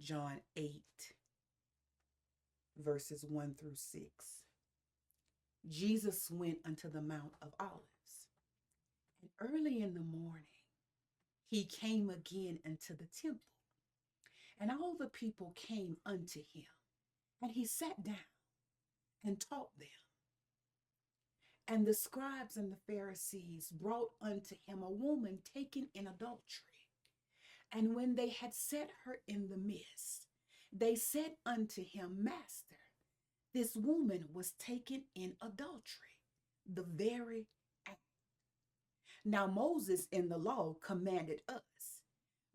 John 8, verses 1 through 6. Jesus went unto the Mount of Olives, and early in the morning he came again into the temple, and all the people came unto him, and he sat down and taught them. And the scribes and the Pharisees brought unto him a woman taken in adultery. And when they had set her in the midst, they said unto him, Master, this woman was taken in adultery, the very act. Now Moses in the law commanded us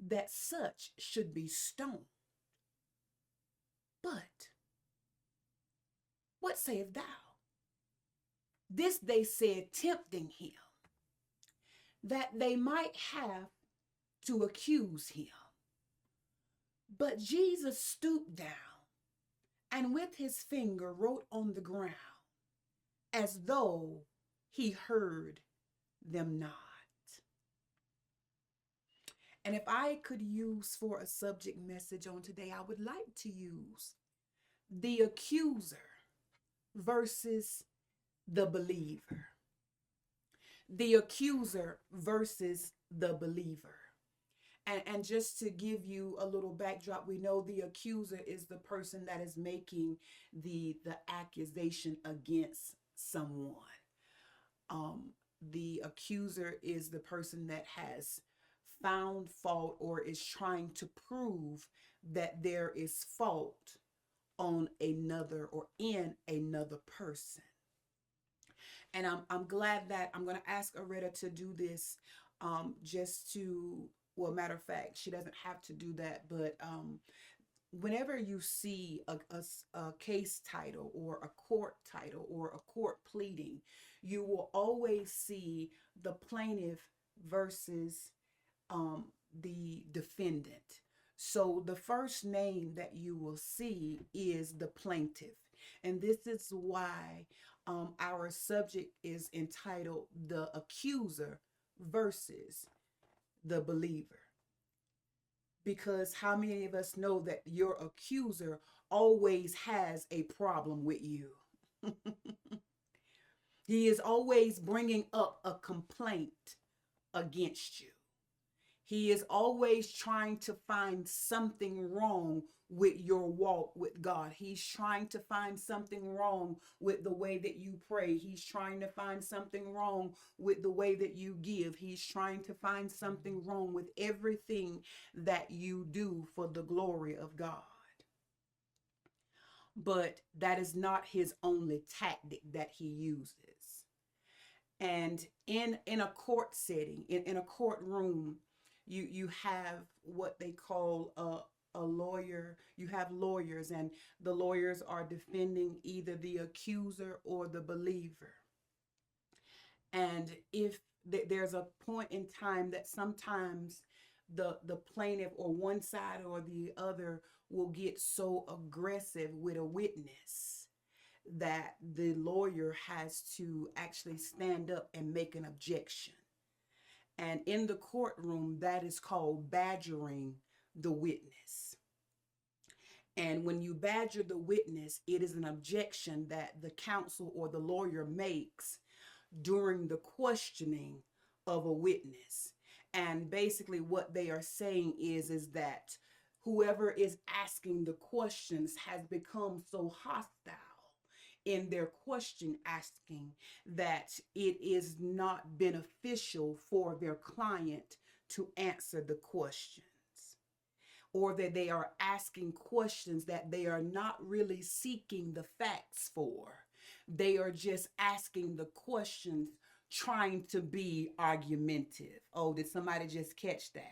that such should be stoned. But what sayest thou? This they said, tempting him, that they might have to accuse him. But Jesus stooped down and with his finger wrote on the ground, as though he heard them not. And if I could use for a subject message on today, I would like to use the accuser versus the believer. The accuser versus the believer. And just to give you a little backdrop, we know the accuser is the person that is making the accusation against someone. The accuser is the person that has found fault or is trying to prove that there is fault on another or in another person. And I'm glad that I'm going to ask Aretta to do this just to, well, matter of fact, she doesn't have to do that, but whenever you see a case title or a court title or a court pleading, you will always see the plaintiff versus the defendant. So the first name that you will see is the plaintiff. And this is why our subject is entitled The Accuser versus the Believer. Because how many of us know that your accuser always has a problem with you? He is always bringing up a complaint against you. He is always trying to find something wrong with your walk with God. He's trying to find something wrong with the way that you pray. He's trying to find something wrong with the way that you give. He's trying to find something wrong with everything that you do for the glory of God. But that is not his only tactic that he uses. And in a court setting, in a courtroom, you have what they call a lawyer. You have lawyers, and the lawyers are defending either the accuser or the believer. And if there's a point in time that sometimes the plaintiff or one side or the other will get so aggressive with a witness that the lawyer has to actually stand up and make an objection. And in the courtroom, that is called badgering the witness. And when you badger the witness, it is an objection that the counsel or the lawyer makes during the questioning of a witness. And basically what they are saying is that whoever is asking the questions has become so hostile in their question asking that it is not beneficial for their client to answer the questions, or that they are asking questions that they are not really seeking the facts for. They are just asking the questions trying to be argumentative. Oh, did somebody just catch that?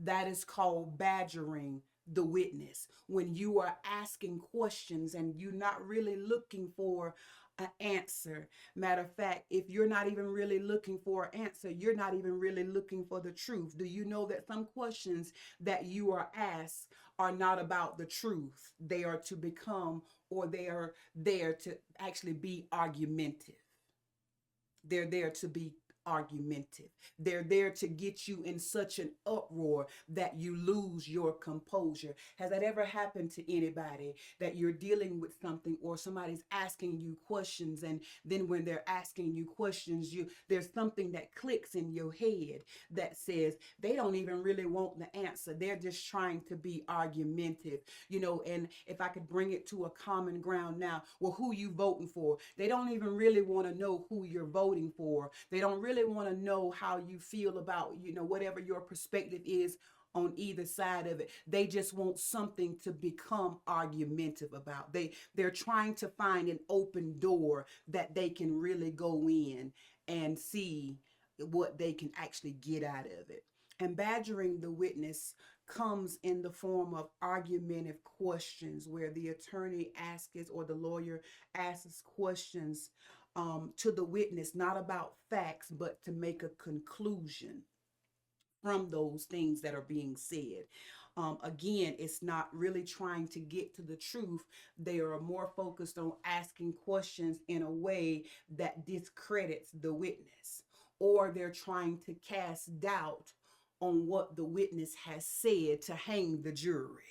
That is called badgering the witness. When you are asking questions and you're not really looking for an answer. Matter of fact, if you're not even really looking for an answer, you're not even really looking for the truth. Do you know that some questions that you are asked are not about the truth? They are to become, or they are there to actually be argumentative. They're there to be argumentative. They're there to get you in such an uproar that you lose your composure. Has that ever happened to anybody, that you're dealing with something or somebody's asking you questions, and then when they're asking you questions, there's something that clicks in your head that says they don't even really want the answer. They're just trying to be argumentative, and if I could bring it to a common ground now, well, who you voting for? They don't even really want to know who you're voting for. They don't really want to know how you feel about, whatever your perspective is on either side of it. They just want something to become argumentative about. They're trying to find an open door that they can really go in and see what they can actually get out of it. And badgering the witness comes in the form of argumentative questions where the attorney asks or the lawyer asks questions to the witness, not about facts, but to make a conclusion from those things that are being said. Again, it's not really trying to get to the truth. They are more focused on asking questions in a way that discredits the witness, or they're trying to cast doubt on what the witness has said to hang the jury.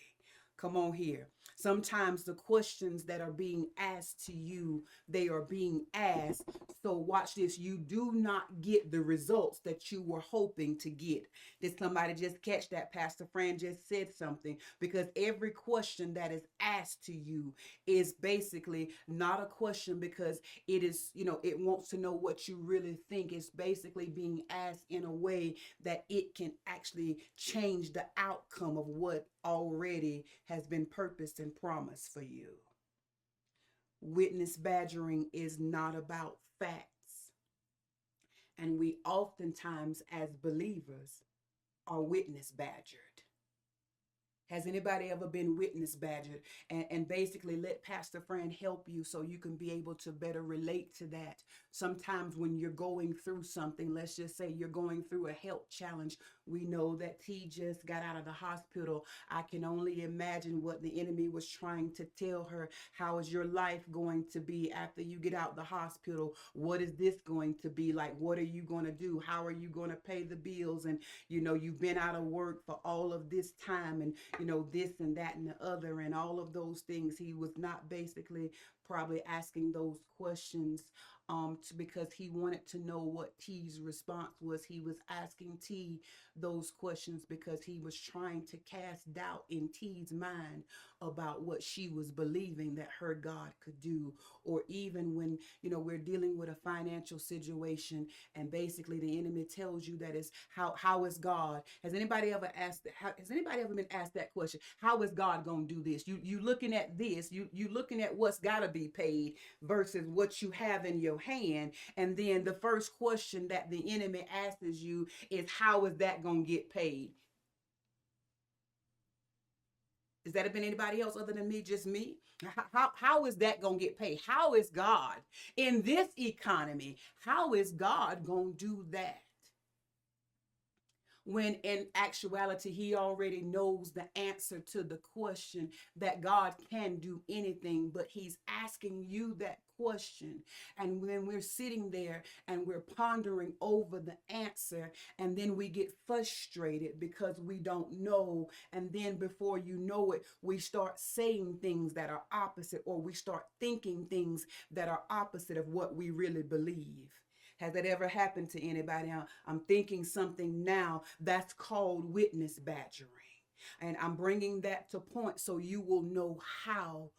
Come on here. Sometimes the questions that are being asked to you, they are being asked. So watch this. You do not get the results that you were hoping to get. Did somebody just catch that? Pastor Fran just said something, because every question that is asked to you is basically not a question because it is, it wants to know what you really think. It's basically being asked in a way that it can actually change the outcome of what already has been purposed and promised for you. Witness badgering is not about facts. And we oftentimes, as believers, are witness badgered. Has anybody ever been witness badgered? And basically let Pastor Fran help you so you can be able to better relate to that. Sometimes when you're going through something, let's just say you're going through a health challenge. We know that T just got out of the hospital. I can only imagine what the enemy was trying to tell her. How is your life going to be after you get out the hospital? What is this going to be like? What are you going to do? How are you going to pay the bills? And, you've been out of work for all of this time, and, this and that and the other and all of those things. He was not basically probably asking those questions because he wanted to know what T's response was. He was asking T those questions because he was trying to cast doubt in T's mind about what she was believing that her God could do. Or even when, we're dealing with a financial situation and basically the enemy tells you that is how is God? Has anybody ever asked that? Has anybody ever been asked that question? How is God going to do this? You looking at this, you looking at what's got to be paid versus what you have in your hand. And then the first question that the enemy asks you is, how is that going to get paid? Has that been anybody else other than me, just me? How is that going to get paid? How is God in this economy? How is God going to do that? When in actuality, he already knows the answer to the question, that God can do anything, but he's asking you that question. And when we're sitting there and we're pondering over the answer, and then we get frustrated because we don't know, and then before you know it, we start saying things that are opposite, or we start thinking things that are opposite of what we really believe. Has that ever happened to anybody? I'm thinking something now that's called witness badgering. And I'm bringing that to point so you will know how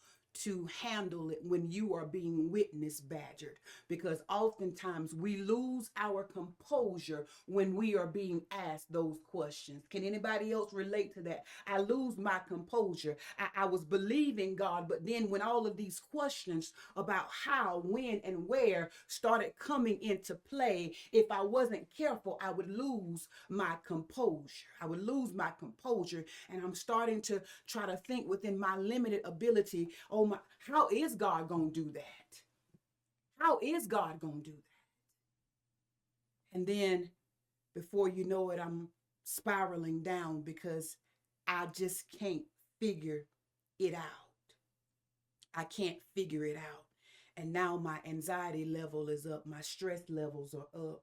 to handle it when you are being witness badgered, because oftentimes we lose our composure when we are being asked those questions. Can anybody else relate to that? I lose my composure. I was believing God, but then when all of these questions about how, when, and where started coming into play, if I wasn't careful, I would lose my composure. I would lose my composure, and I'm starting to try to think within my limited ability, oh my, how is God going to do that? How is God going to do that? And then before you know it, I'm spiraling down because I just can't figure it out. I can't figure it out. And now my anxiety level is up. My stress levels are up.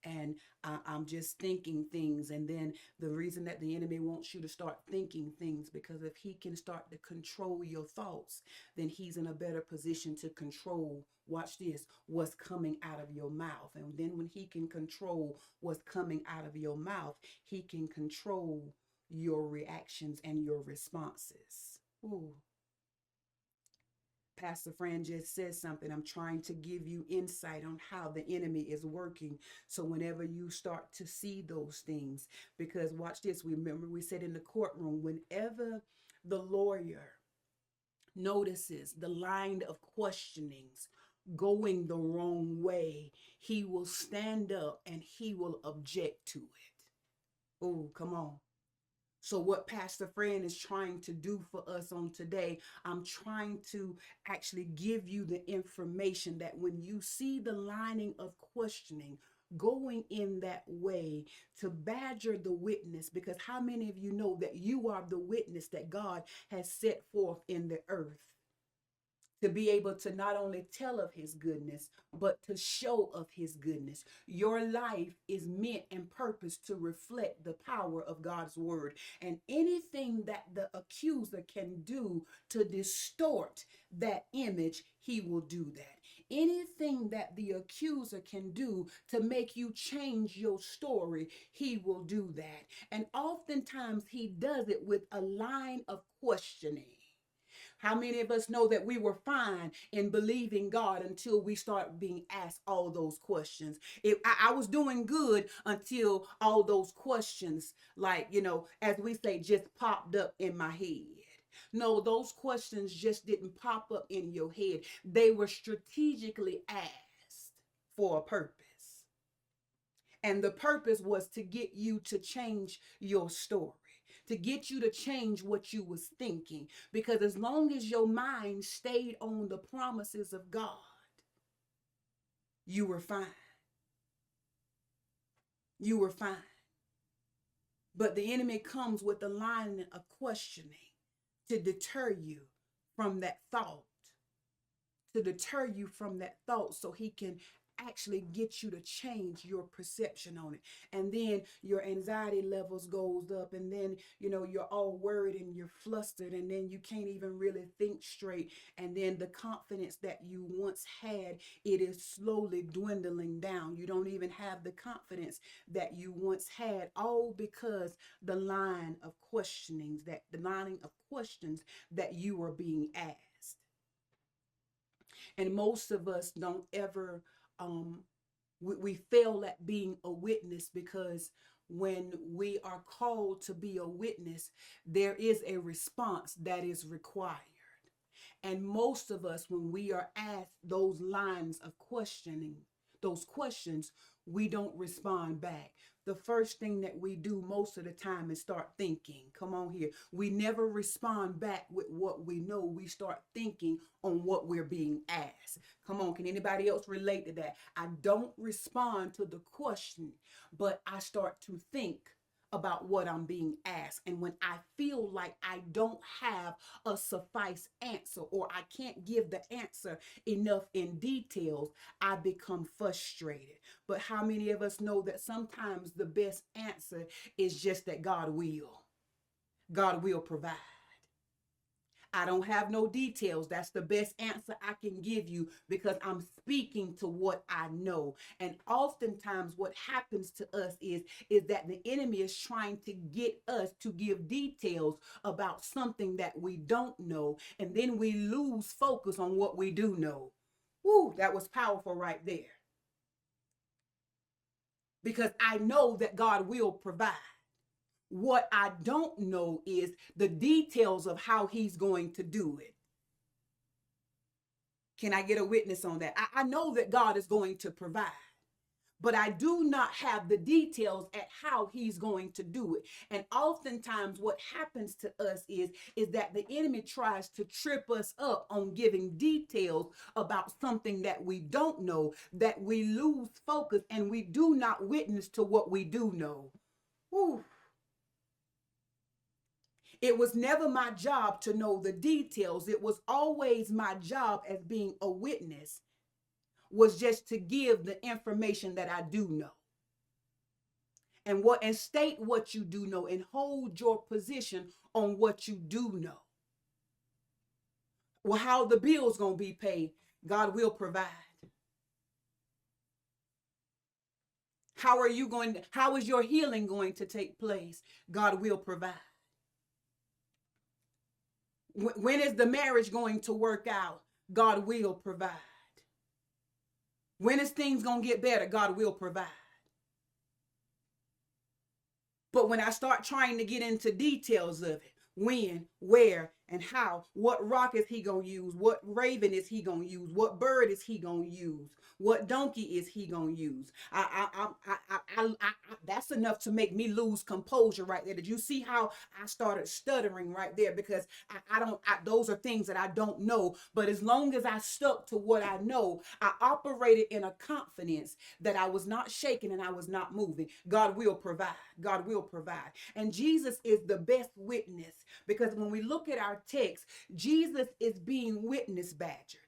and I'm just thinking things. And then the reason that the enemy wants you to start thinking things, because if he can start to control your thoughts, then he's in a better position to control, watch this, what's coming out of your mouth. And then when he can control what's coming out of your mouth, he can control your reactions and your responses. Ooh. Pastor Fran just said something. I'm trying to give you insight on how the enemy is working. So whenever you start to see those things, because watch this, remember we said in the courtroom, whenever the lawyer notices the line of questionings going the wrong way, he will stand up and he will object to it. Oh, come on. So what Pastor Fran is trying to do for us on today, I'm trying to actually give you the information that when you see the lining of questioning going in that way to badger the witness, because how many of you know that you are the witness that God has set forth in the earth? To be able to not only tell of his goodness, but to show of his goodness. Your life is meant and purposed to reflect the power of God's word. And anything that the accuser can do to distort that image, he will do that. Anything that the accuser can do to make you change your story, he will do that. And oftentimes he does it with a line of questioning. How many of us know that we were fine in believing God until we start being asked all those questions? I was doing good until all those questions, like, as we say, just popped up in my head. No, those questions just didn't pop up in your head. They were strategically asked for a purpose. And the purpose was to get you to change your story, to get you to change what you was thinking. Because as long as your mind stayed on the promises of God, you were fine. You were fine. But the enemy comes with a line of questioning to deter you from that thought, so he can actually get you to change your perception on it. And then your anxiety levels goes up, and then you're all worried and you're flustered, and then you can't even really think straight. And then the confidence that you once had, it is slowly dwindling down. You don't even have the confidence that you once had, all because the line of questions that you were being asked. And most of us don't ever we fail at being a witness, because when we are called to be a witness, there is a response that is required. And most of us, when we are asked those lines of questioning, those questions, we don't respond back. The first thing that we do most of the time is start thinking. Come on here. We never respond back with what we know. We start thinking on what we're being asked. Come on, can anybody else relate to that? I don't respond to the question, but I start to think about what I'm being asked. And when I feel like I don't have a suffice answer, or I can't give the answer enough in details, I become frustrated. But how many of us know that sometimes the best answer is just that God will provide? I don't have no details. That's the best answer I can give you, because I'm speaking to what I know. And oftentimes what happens to us is that the enemy is trying to get us to give details about something that we don't know. And then we lose focus on what we do know. Woo, that was powerful right there. Because I know that God will provide. What I don't know is the details of how he's going to do it. Can I get a witness on that? I know that God is going to provide, but I do not have the details at how he's going to do it. And oftentimes what happens to us is that the enemy tries to trip us up on giving details about something that we don't know, that we lose focus and we do not witness to what we do know. Whew. It was never my job to know the details. It was always my job as being a witness, was just to give the information that I do know. and state what you do know and hold your position on what you do know. Well, how the bills gonna be paid? God will provide. How is your healing going to take place? God will provide. When is the marriage going to work out? God will provide. When is things going to get better? God will provide. But when I start trying to get into details of it, when, where, and how, what rock is he going to use? What raven is he going to use? What bird is he going to use? What donkey is he going to use? That's enough to make me lose composure right there. Did you see how I started stuttering right there? Because those are things that I don't know. But as long as I stuck to what I know, I operated in a confidence that I was not shaking and I was not moving. God will provide. God will provide. And Jesus is the best witness, because when we look at our text, Jesus is being witness badgered.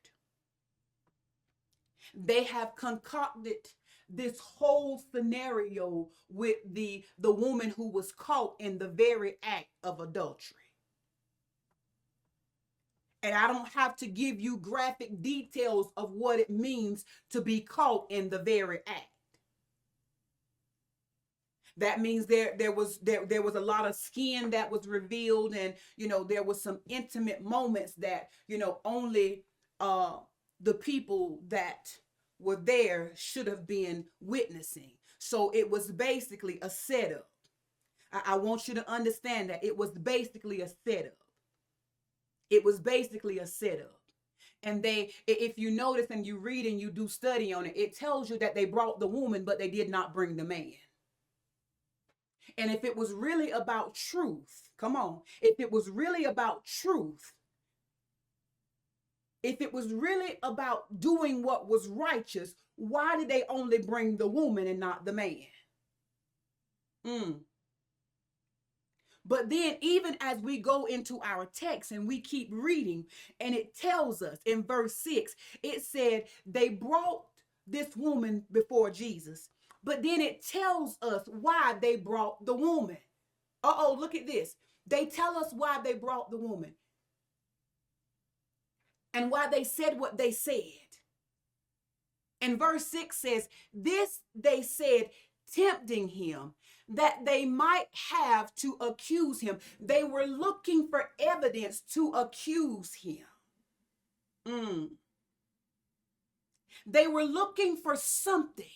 They have concocted this whole scenario with the woman who was caught in the very act of adultery. And I don't have to give you graphic details of what it means to be caught in the very act. That means there was a lot of skin that was revealed, and there was some intimate moments that only the people that were there should have been witnessing. So it was basically a setup. I want you to understand that it was basically a setup. It was basically a setup. And if you notice and you read and you do study on it, it tells you that they brought the woman, but they did not bring the man. And if it was really about truth, come on, if it was really about truth, if it was really about doing what was righteous, why did they only bring the woman and not the man? But then even as we go into our text and we keep reading, and it tells us in verse 6, it said they brought this woman before Jesus. But then it tells us why they brought the woman. Look at this. They tell us why they brought the woman and why they said what they said. And verse 6 says, this they said, tempting him, that they might have to accuse him. They were looking for evidence to accuse him. They were looking for something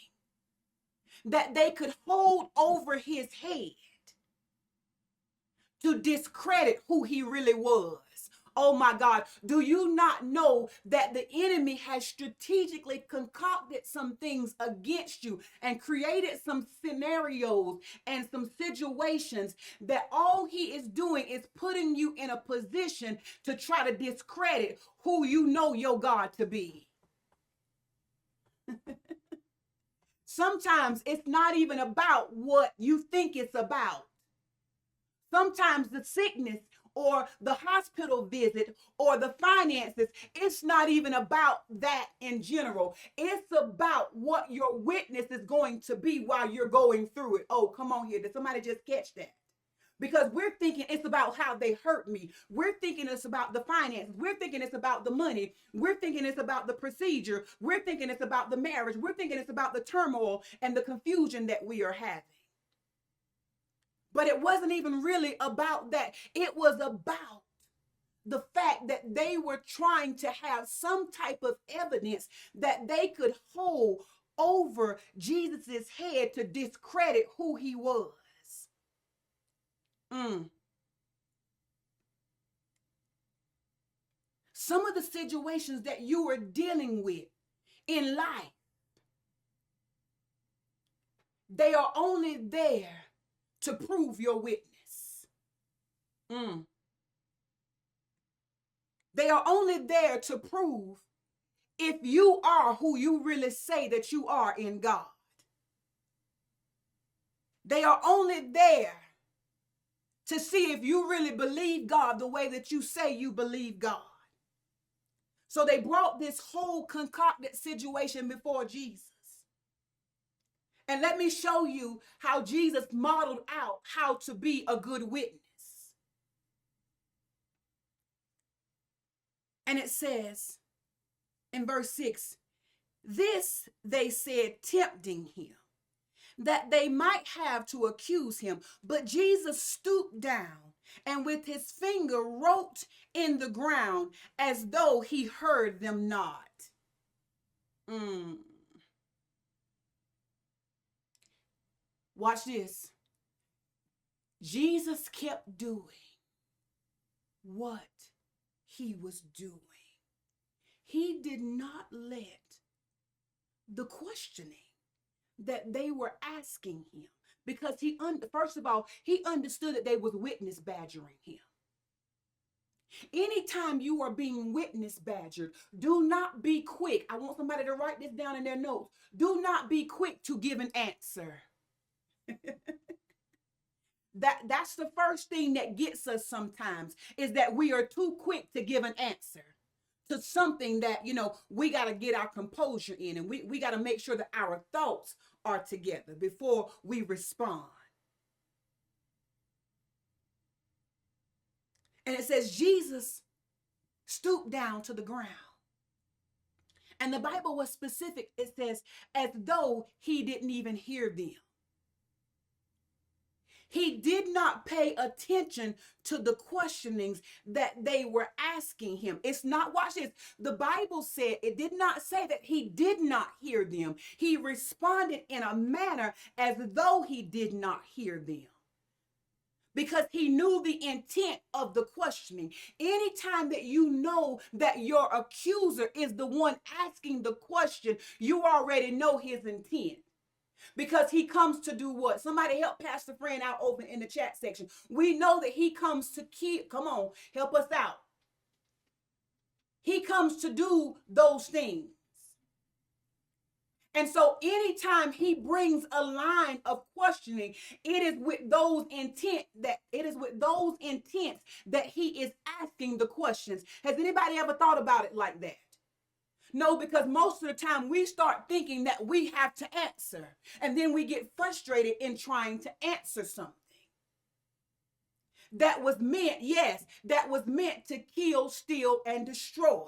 that they could hold over his head to discredit who he really was. Oh my God, do you not know that the enemy has strategically concocted some things against you and created some scenarios and some situations that all he is doing is putting you in a position to try to discredit who you know your God to be? Sometimes it's not even about what you think it's about. Sometimes the sickness or the hospital visit or the finances, it's not even about that in general. It's about what your witness is going to be while you're going through it. Oh, come on here. Did somebody just catch that? Because we're thinking it's about how they hurt me. We're thinking it's about the finances. We're thinking it's about the money. We're thinking it's about the procedure. We're thinking it's about the marriage. We're thinking it's about the turmoil and the confusion that we are having. But it wasn't even really about that. It was about the fact that they were trying to have some type of evidence that they could hold over Jesus's head to discredit who he was. Some of the situations that you are dealing with in life, they are only there to prove your witness. They are only there to prove if you are who you really say that you are in God. They are only there to see if you really believe God the way that you say you believe God. So they brought this whole concocted situation before Jesus. And let me show you how Jesus modeled out how to be a good witness. And it says in verse 6, this they said, tempting him, that they might have to accuse him. But Jesus stooped down and with his finger wrote in the ground as though he heard them not. Watch this. Jesus kept doing what he was doing. He did not let the questioning that they were asking him, because first of all, he understood that they was witness badgering him. Anytime you are being witness badgered, do not be quick. I want somebody to write this down in their notes. Do not be quick to give an answer. That's the first thing that gets us sometimes, is that we are too quick to give an answer to something that, we got to get our composure in, and we got to make sure that our thoughts are together before we respond. And it says Jesus stooped down to the ground. And the Bible was specific. It says, as though he didn't even hear them. He did not pay attention to the questionings that they were asking him. It's not, watch this. The Bible said, it did not say that he did not hear them. He responded in a manner as though he did not hear them, because he knew the intent of the questioning. Anytime that you know that your accuser is the one asking the question, you already know his intent. Because he comes to do what? Somebody help Pastor Friend out over in the chat section. We know that he comes to kill. Come on, help us out. He comes to do those things. And so anytime he brings a line of questioning, it is with those intents that he is asking the questions. Has anybody ever thought about it like that? No, because most of the time we start thinking that we have to answer, and then we get frustrated in trying to answer something that was meant to kill, steal, and destroy.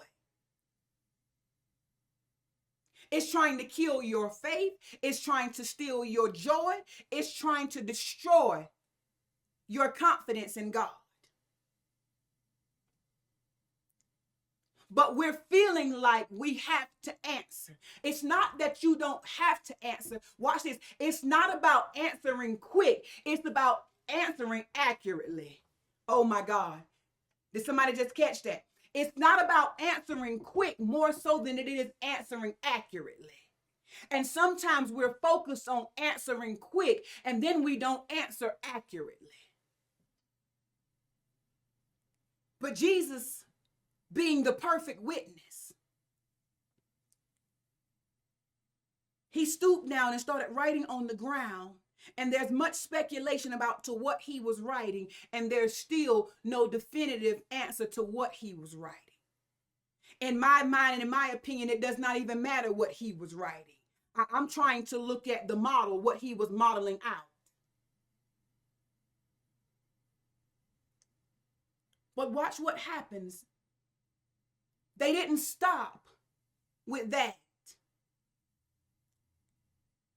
It's trying to kill your faith. It's trying to steal your joy. It's trying to destroy your confidence in God. But we're feeling like we have to answer. It's not that you don't have to answer. Watch this. It's not about answering quick. It's about answering accurately. Oh my God. Did somebody just catch that? It's not about answering quick more so than it is answering accurately. And sometimes we're focused on answering quick, and then we don't answer accurately. But Jesus, being the perfect witness, he stooped down and started writing on the ground. And there's much speculation about to what he was writing, and there's still no definitive answer to what he was writing. In my mind and in my opinion, it does not even matter what he was writing. I'm trying to look at the model, what he was modeling out. But watch what happens. They didn't stop with that.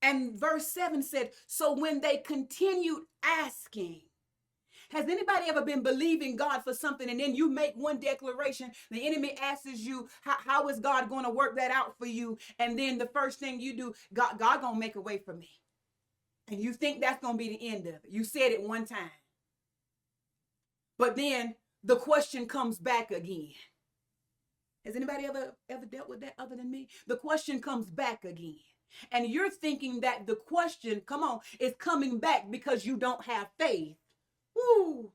And verse 7 said, so when they continued asking, has anybody ever been believing God for something, and then you make one declaration, the enemy asks you, how is God going to work that out for you? And then the first thing you do, God going to make a way for me. And you think that's going to be the end of it. You said it one time. But then the question comes back again. Has anybody ever dealt with that other than me? The question comes back again. And you're thinking that the question, come on, is coming back because you don't have faith. Woo!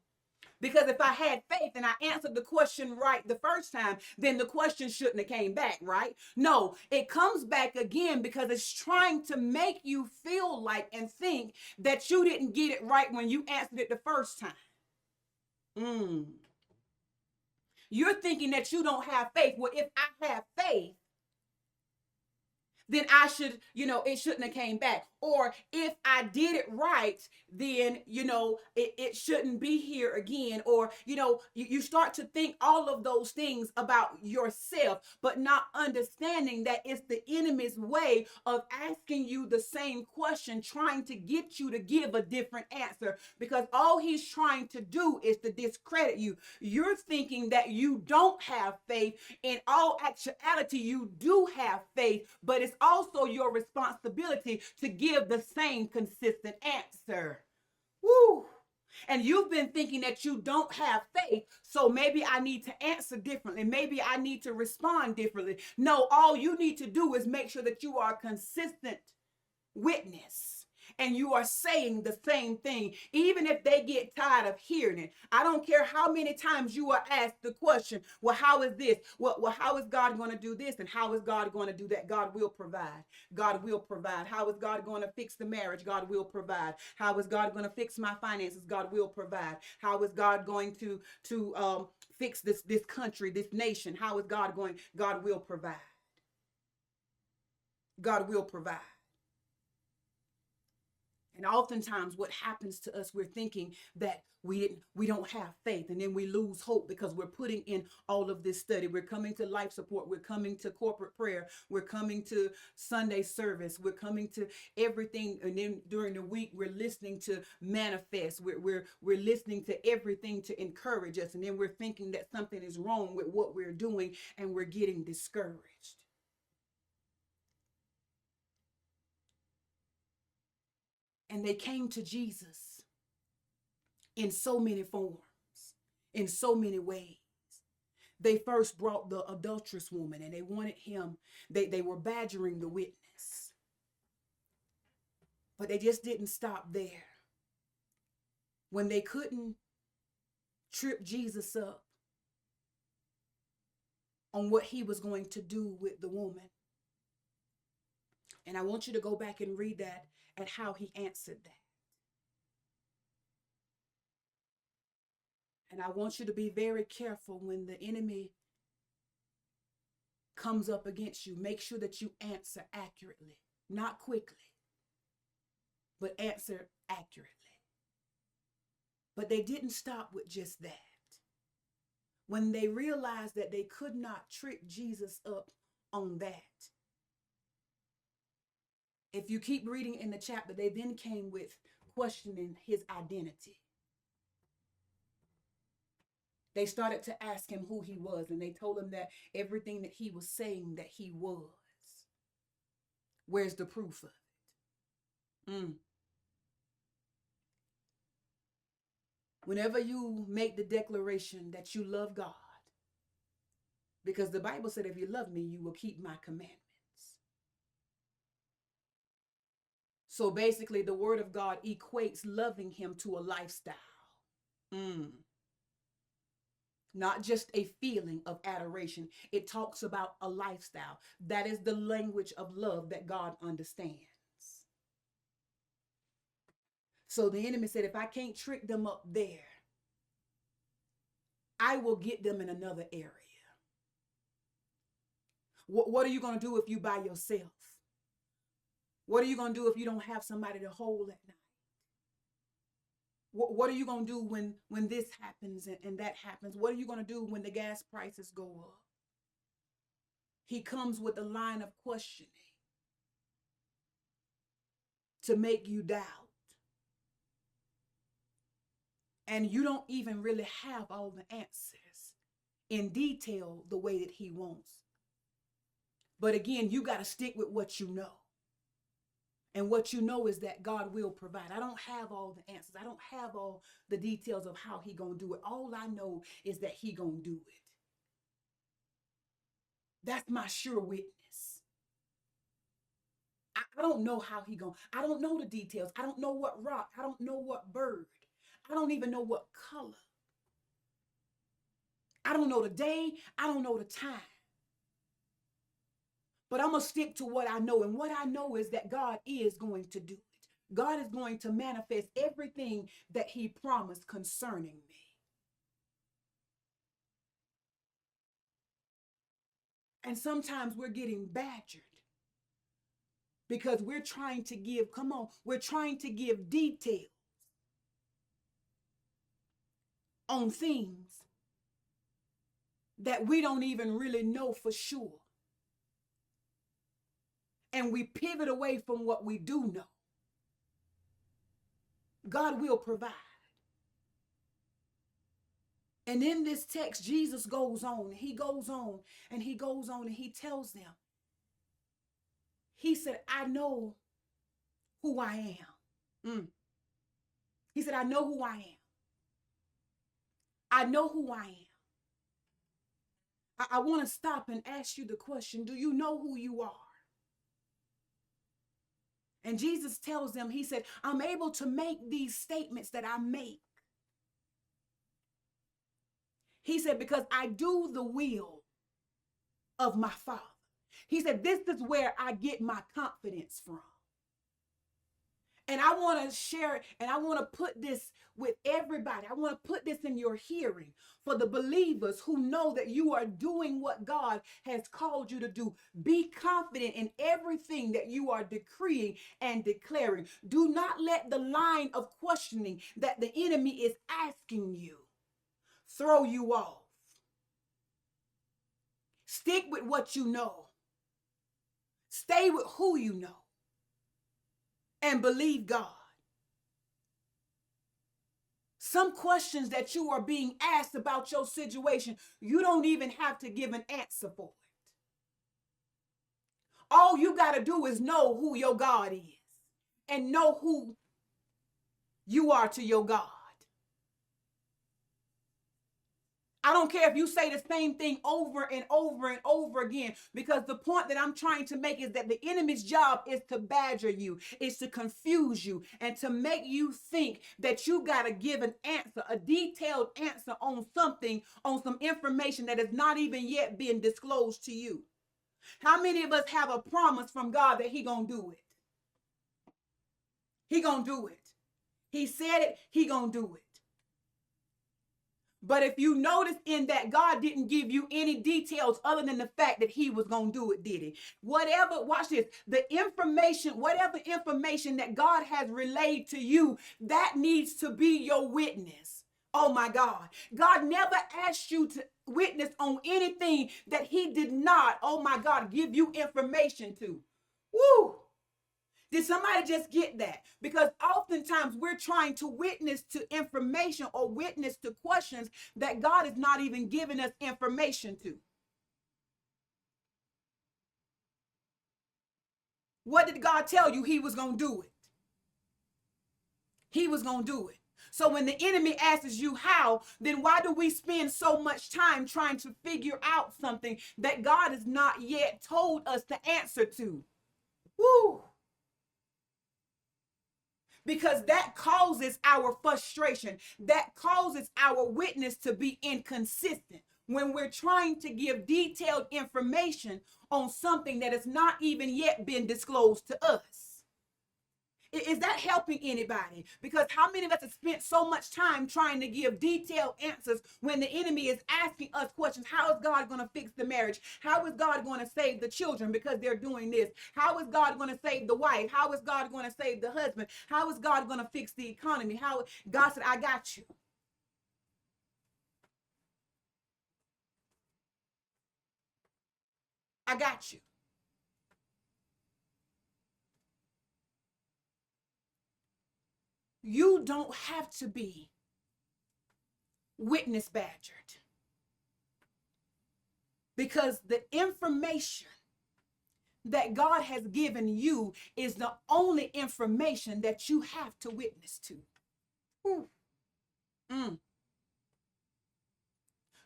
Because if I had faith and I answered the question right the first time, then the question shouldn't have came back, right? No, it comes back again because it's trying to make you feel like and think that you didn't get it right when you answered it the first time. You're thinking that you don't have faith. Well, if I have faith, then I should, it shouldn't have came back. Or if I did it right, then, it shouldn't be here again. Or, you start to think all of those things about yourself, but not understanding that it's the enemy's way of asking you the same question, trying to get you to give a different answer, because all he's trying to do is to discredit you. You're thinking that you don't have faith. In all actuality, you do have faith, but it's also your responsibility to give the same consistent answer. Woo! And you've been thinking that you don't have faith, so maybe I need to answer differently. Maybe I need to respond differently. No, all you need to do is make sure that you are a consistent witness and you are saying the same thing, even if they get tired of hearing it. I don't care how many times you are asked the question, well, how is this? Well, how is God going to do this? And how is God going to do that? God will provide. God will provide. How is God going to fix the marriage? God will provide. How is God going to fix my finances? God will provide. How is God going to fix this country, this nation? How is God going? God will provide. God will provide. And oftentimes what happens to us, we're thinking that we don't have faith, and then we lose hope because we're putting in all of this study. We're coming to life support. We're coming to corporate prayer. We're coming to Sunday service. We're coming to everything. And then during the week, we're listening to manifest. We're listening to everything to encourage us. And then we're thinking that something is wrong with what we're doing, and we're getting discouraged. And they came to Jesus in so many forms, in so many ways. They first brought the adulterous woman, and they wanted him. They were badgering the witness. But they just didn't stop there. When they couldn't trip Jesus up on what he was going to do with the woman. And I want you to go back and read that and how he answered that. And I want you to be very careful when the enemy comes up against you. Make sure that you answer accurately, not quickly, but answer accurately. But they didn't stop with just that. When they realized that they could not trip Jesus up on that, if you keep reading in the chapter, they then came with questioning his identity. They started to ask him who he was, and they told him that everything that he was saying that he was. Where's the proof of it? Whenever you make the declaration that you love God, because the Bible said, if you love me, you will keep my commandments. So basically, the word of God equates loving him to a lifestyle. Not just a feeling of adoration. It talks about a lifestyle. That is the language of love that God understands. So the enemy said, if I can't trick them up there, I will get them in another area. What are you going to do if you by yourself? What are you going to do if you don't have somebody to hold at night? What are you going to do when this happens and that happens? What are you going to do when the gas prices go up? He comes with a line of questioning to make you doubt. And you don't even really have all the answers in detail the way that he wants. But again, you got to stick with what you know. And what you know is that God will provide. I don't have all the answers. I don't have all the details of how he gonna do it. All I know is that he gonna do it. That's my sure witness. I don't know how he gonna. I don't know the details. I don't know what rock. I don't know what bird. I don't even know what color. I don't know the day. I don't know the time. But I'm going to stick to what I know. And what I know is that God is going to do it. God is going to manifest everything that he promised concerning me. And sometimes we're getting badgered because we're trying to give, come on, we're trying to give details on things that we don't even really know for sure. And we pivot away from what we do know. God will provide. And in this text, Jesus goes on, he goes on, and he goes on, and he tells them, he said, I know who I am. He said, I know who I am. I know who I am. I want to stop and ask you the question, do you know who you are? And Jesus tells them, he said, I'm able to make these statements that I make. He said, because I do the will of my Father. He said, this is where I get my confidence from. And I want to share it, and I want to put this with everybody. I want to put this in your hearing for the believers who know that you are doing what God has called you to do. Be confident in everything that you are decreeing and declaring. Do not let the line of questioning that the enemy is asking you throw you off. Stick with what you know. Stay with who you know. And believe God. Some questions that you are being asked about your situation, you don't even have to give an answer for it. All you got to do is know who your God is and know who you are to your God. I don't care if you say the same thing over and over and over again, because the point that I'm trying to make is that the enemy's job is to badger you, is to confuse you, and to make you think that you got to give an answer, a detailed answer on something, on some information that has not even yet been disclosed to you. How many of us have a promise from God that he gonna do it? He gonna do it. He said it, he gonna do it. But if you notice in that, God didn't give you any details other than the fact that he was going to do it, did he? Whatever, watch this, the information, whatever information that God has relayed to you, that needs to be your witness. Oh my God. God never asked you to witness on anything that he did not, oh my God, give you information to. Woo! Did somebody just get that? Because oftentimes we're trying to witness to information or witness to questions that God is not even giving us information to. What did God tell you? He was going to do it. He was going to do it. So when the enemy asks you how, then why do we spend so much time trying to figure out something that God has not yet told us the answer to? Woo! Because that causes our frustration. That causes our witness to be inconsistent when we're trying to give detailed information on something that has not even yet been disclosed to us. Is that helping anybody? Because how many of us have spent so much time trying to give detailed answers when the enemy is asking us questions? How is God going to fix the marriage? How is God going to save the children because they're doing this? How is God going to save the wife? How is God going to save the husband? How is God going to fix the economy? How God said, I got you. I got you. You don't have to be witness badgered, because the information that God has given you is the only information that you have to witness to.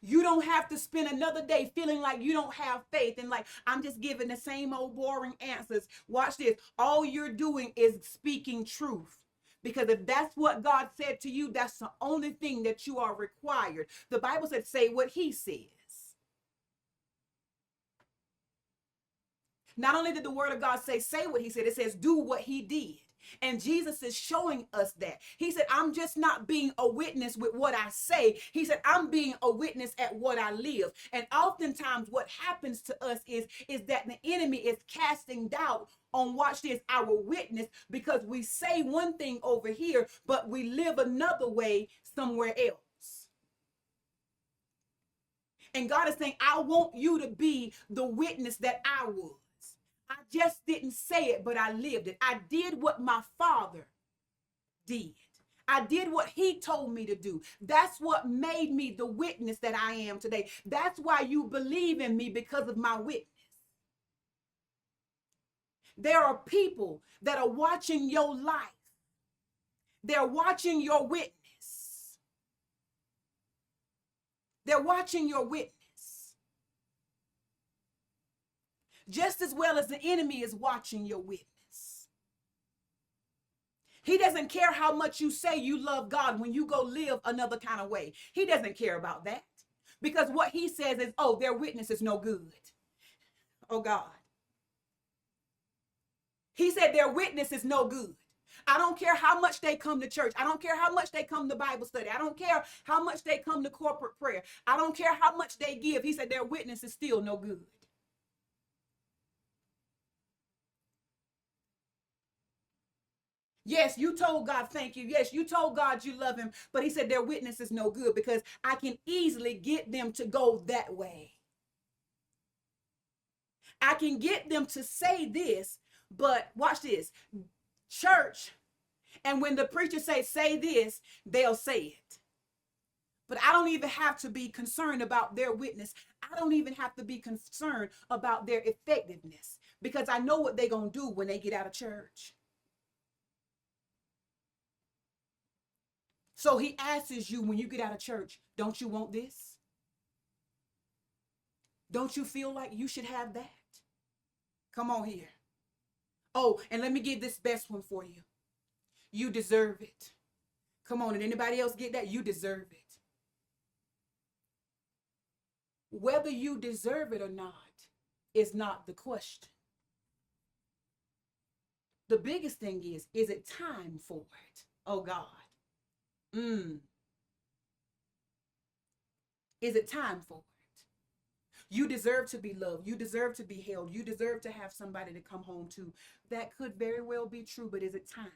You don't have to spend another day feeling like you don't have faith and like, I'm just giving the same old boring answers. Watch this. All you're doing is speaking truth. Because if that's what God said to you, that's the only thing that you are required. The Bible said, say what he says. Not only did the word of God say what he said, it says do what he did. And Jesus is showing us that. He said, I'm just not being a witness with what I say. He said, I'm being a witness at what I live. And oftentimes what happens to us is that the enemy is casting doubt on, watch this, our witness, because we say one thing over here, but we live another way somewhere else. And God is saying, I want you to be the witness that I was. I just didn't say it, but I lived it. I did what my Father did. I did what he told me to do. That's what made me the witness that I am today. That's why you believe in me, because of my witness. There are people that are watching your life. They're watching your witness. They're watching your witness. Just as well as the enemy is watching your witness. He doesn't care how much you say you love God when you go live another kind of way. He doesn't care about that, because what he says is, oh, their witness is no good. Oh God. He said their witness is no good. I don't care how much they come to church. I don't care how much they come to Bible study. I don't care how much they come to corporate prayer. I don't care how much they give. He said their witness is still no good. Yes, you told God thank you. Yes, you told God you love him. But he said their witness is no good, because I can easily get them to go that way. I can get them to say this, but watch this. Church, and when the preacher say this, they'll say it. But I don't even have to be concerned about their witness. I don't even have to be concerned about their effectiveness, because I know what they're going to do when they get out of church. So he asks you, when you get out of church, don't you want this? Don't you feel like you should have that? Come on here. Oh, and let me give this best one for you. You deserve it. Come on, did anybody else get that? You deserve it. Whether you deserve it or not is not the question. The biggest thing is it time for it? Oh God. Is it time for it? You deserve to be loved. You deserve to be held. You deserve to have somebody to come home to. That could very well be true, but is it time?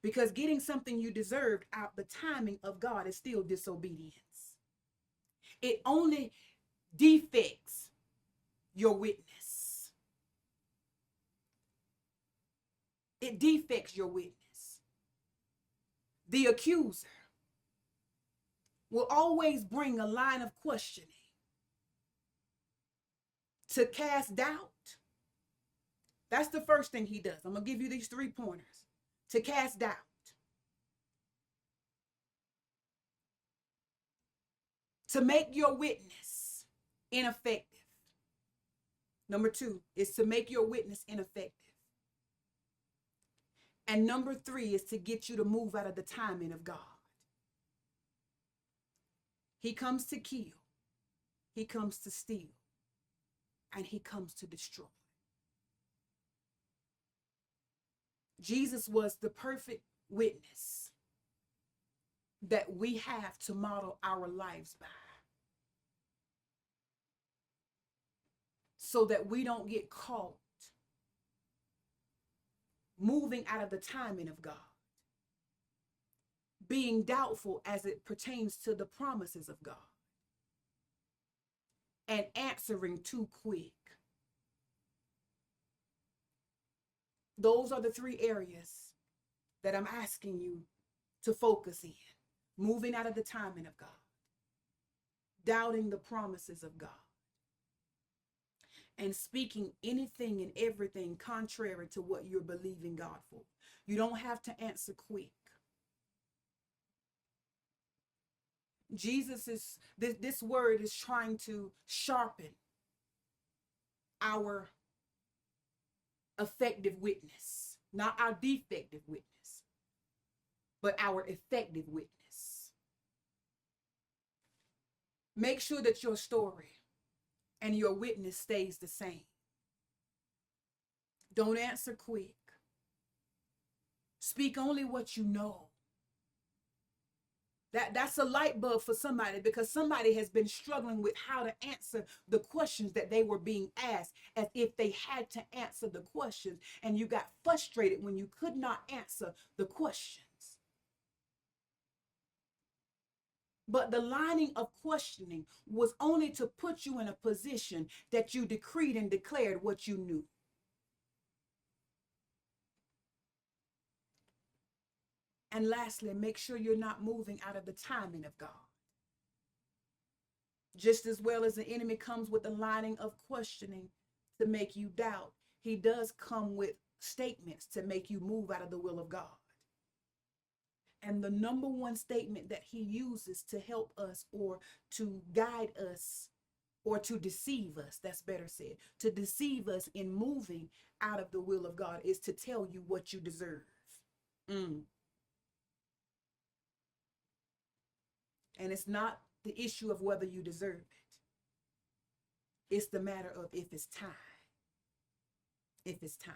Because getting something you deserved out the timing of God is still disobedience. It only defects your witness. It defects your witness. The accuser will always bring a line of questioning to cast doubt. That's the first thing he does. I'm going to give you these 3 pointers. To cast doubt. To make your witness ineffective. Number 2 is to make your witness ineffective. And number 3 is to get you to move out of the timing of God. He comes to kill. He comes to steal. And he comes to destroy. Jesus was the perfect witness that we have to model our lives by, so that we don't get caught moving out of the timing of God, being doubtful as it pertains to the promises of God, and answering too quick. Those are the 3 areas that I'm asking you to focus in. Moving out of the timing of God, doubting the promises of God, and speaking anything and everything contrary to what you're believing God for. You don't have to answer quick. This word is trying to sharpen our effective witness, not our defective witness, but our effective witness. Make sure that your story and your witness stays the same. Don't answer quick. Speak only what you know. That's a light bulb for somebody, because somebody has been struggling with how to answer the questions that they were being asked, as if they had to answer the questions, and you got frustrated when you could not answer the questions. But the lining of questioning was only to put you in a position that you decreed and declared what you knew. And lastly, make sure you're not moving out of the timing of God. Just as well as the enemy comes with the lining of questioning to make you doubt, he does come with statements to make you move out of the will of God. And the number one statement that he uses to help us, or to guide us, or to deceive us, that's better said, to deceive us in moving out of the will of God, is to tell you what you deserve. And it's not the issue of whether you deserve it. It's the matter of if it's time. If it's time.